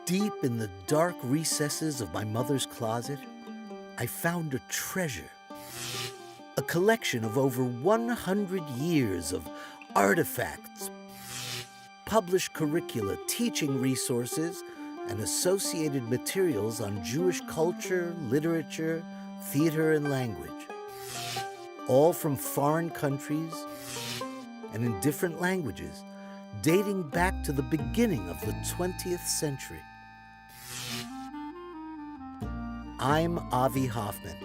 Deep in the dark recesses of my mother's closet, I found a treasure. A collection of over 100 years of artifacts, published curricula, teaching resources, and associated materials on Jewish culture, literature, theater, and language. All from foreign countries and in different languages, dating back to the beginning of the 20th century. I'm Avi Hoffman,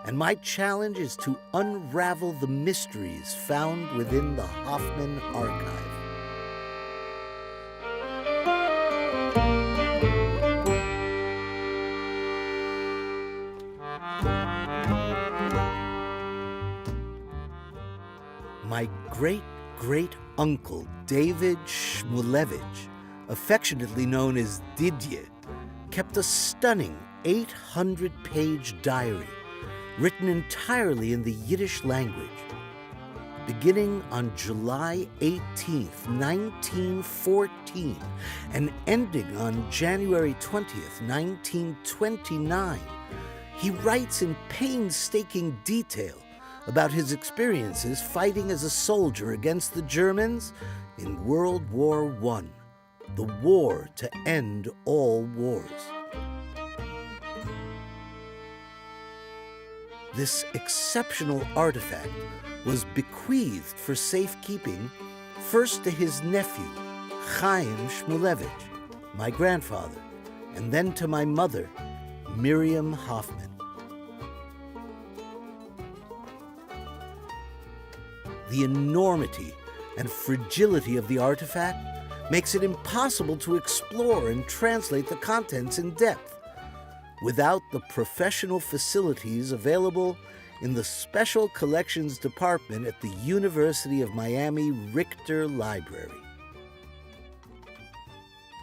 and my challenge is to unravel the mysteries found within the Hoffman archive. My great-great-uncle, David Shmulevich, affectionately known as Didier, kept a stunning 800-page diary written entirely in the Yiddish language. Beginning on July 18th, 1914, and ending on January 20th, 1929, he writes in painstaking detail about his experiences fighting as a soldier against the Germans in World War I, the war to end all wars. This exceptional artifact was bequeathed for safekeeping first to his nephew, Chaim Shmulevich, my grandfather, and then to my mother, Miriam Hoffman. The enormity and fragility of the artifact makes it impossible to explore and translate the contents in depth without the professional facilities available in the Special Collections Department at the University of Miami Richter Library.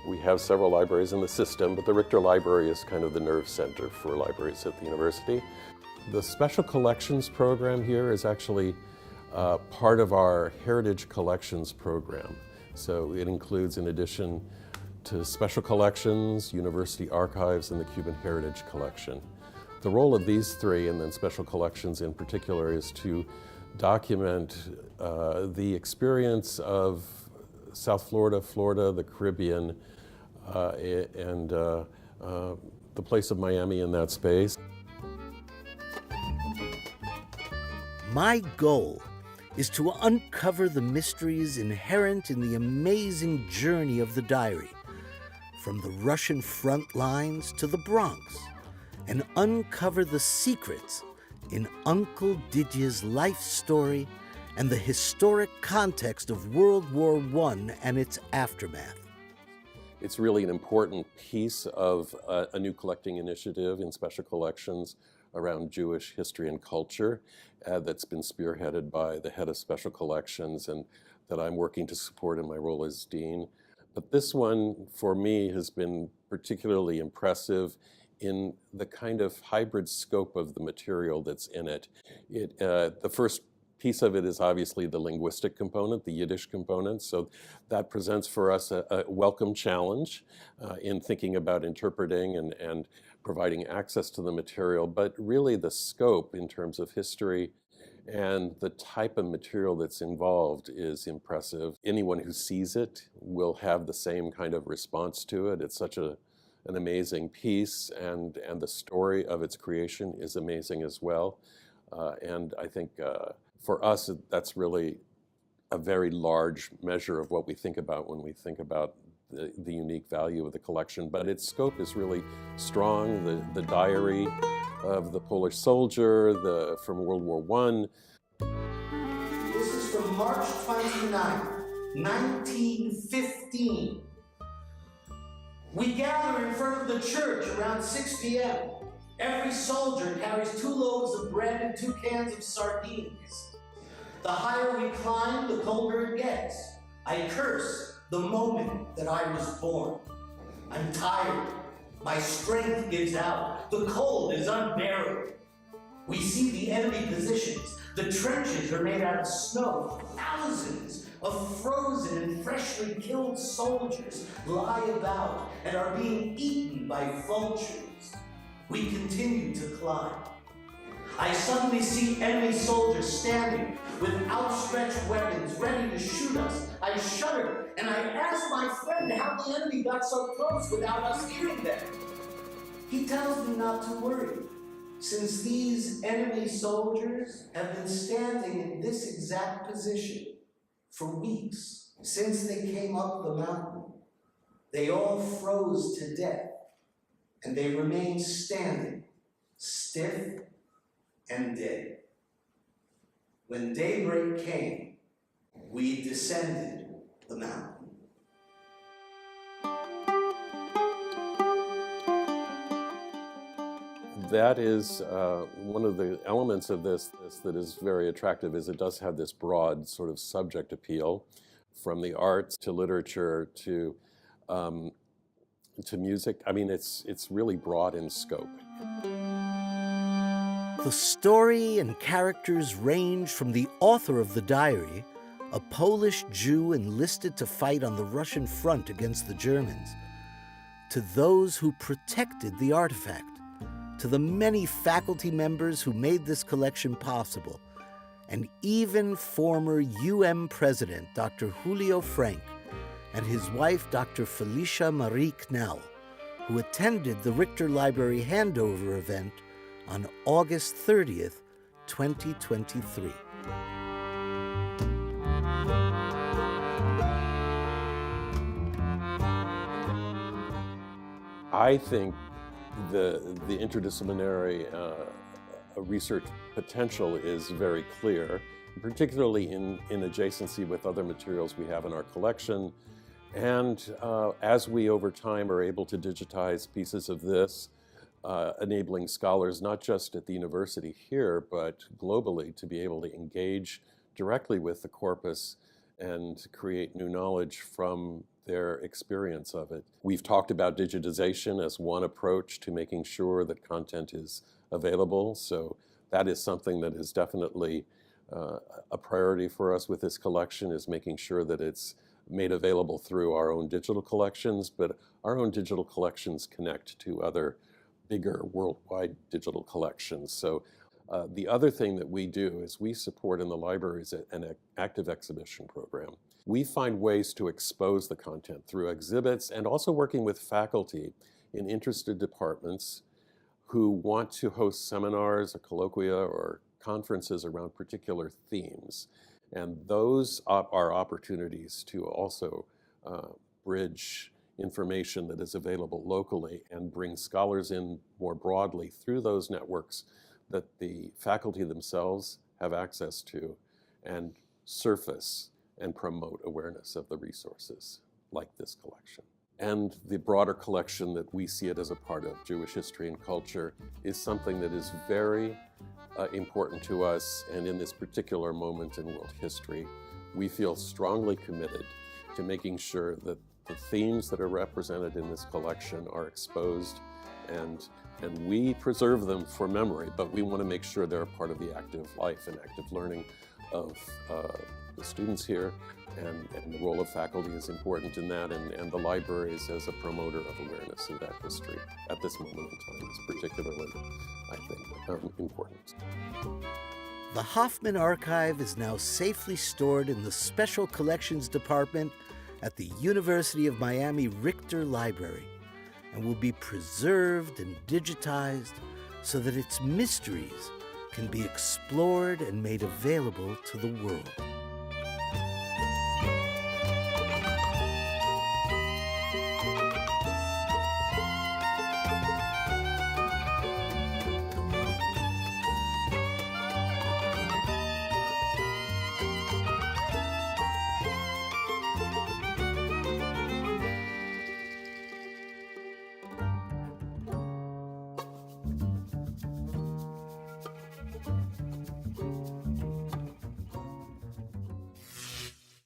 We have several libraries in the system, but the Richter Library is kind of the nerve center for libraries at the university. The Special Collections program here is actually part of our Heritage Collections program. So it includes, in addition to Special Collections, University Archives, and the Cuban Heritage Collection. The role of these three, and then Special Collections in particular, is to document the experience of South Florida, the Caribbean, and the place of Miami in that space. My goal is to uncover the mysteries inherent in the amazing journey of the diary, from the Russian front lines to the Bronx, and uncover the secrets in Uncle Didier's life story and the historic context of World War I and its aftermath. It's really an important piece of a new collecting initiative in Special Collections around Jewish history and culture that's been spearheaded by the head of Special Collections and that I'm working to support in my role as dean. But this one, for me, has been particularly impressive in the kind of hybrid scope of the material that's in it. The first piece of it is obviously the linguistic component, the Yiddish component, so that presents for us a welcome challenge in thinking about interpreting and providing access to the material, but really the scope in terms of history and the type of material that's involved is impressive. Anyone who sees it will have the same kind of response to it. It's such an amazing piece, and the story of its creation is amazing as well. And I think for us, that's really a very large measure of what we think about when we think about the unique value of the collection. But its scope is really strong. The diary of the Polish soldier from World War I. This is from March 29, 1915. We gather in front of the church around 6 p.m. Every soldier carries 2 loaves of bread and 2 cans of sardines. The higher we climb, the colder it gets. I curse the moment that I was born. I'm tired. My strength gives out. The cold is unbearable. We see the enemy positions. The trenches are made out of snow. Thousands of frozen and freshly killed soldiers lie about and are being eaten by vultures. We continue to climb. I suddenly see enemy soldiers standing with outstretched weapons ready to shoot us. I shudder and I ask my friend how the enemy got so close without us hearing them. He tells me not to worry, since these enemy soldiers have been standing in this exact position for weeks since they came up the mountain. They all froze to death, and they remained standing, stiff and dead. When daybreak came, we descended the mountain. That is one of the elements of this that is very attractive, is it does have this broad sort of subject appeal, from the arts to literature to music. I mean, it's really broad in scope. The story and characters range from the author of the diary, a Polish Jew enlisted to fight on the Russian front against the Germans, to those who protected the artifact, to the many faculty members who made this collection possible, and even former President Dr. Julio Frank and his wife Dr. Felicia Marie Knell, who attended the Richter Library handover event on August 30th, 2023. I think the interdisciplinary research potential is very clear, particularly in adjacency with other materials we have in our collection. And as we over time are able to digitize pieces of this, enabling scholars not just at the university here, but globally, to be able to engage directly with the corpus and create new knowledge from their experience of it. We've talked about digitization as one approach to making sure that content is available. So that is something that is definitely a priority for us with this collection, is making sure that it's made available through our own digital collections, but our own digital collections connect to other bigger worldwide digital collections. So the other thing that we do is we support in the libraries an active exhibition program. We find ways to expose the content through exhibits and also working with faculty in interested departments who want to host seminars or colloquia or conferences around particular themes. And those are opportunities to also bridge information that is available locally and bring scholars in more broadly through those networks that the faculty themselves have access to, and surface and promote awareness of the resources like this collection. And the broader collection that we see it as a part of Jewish history and culture is something that is very important to us. And in this particular moment in world history, we feel strongly committed to making sure that the themes that are represented in this collection are exposed, and we preserve them for memory, but we want to make sure they're a part of the active life and active learning of the students here, and the role of faculty is important in that, and the libraries as a promoter of awareness of that history at this moment in time is particularly, I think, important. The Hoffman Archive is now safely stored in the Special Collections Department at the University of Miami Richter Library, and will be preserved and digitized so that its mysteries can be explored and made available to the world.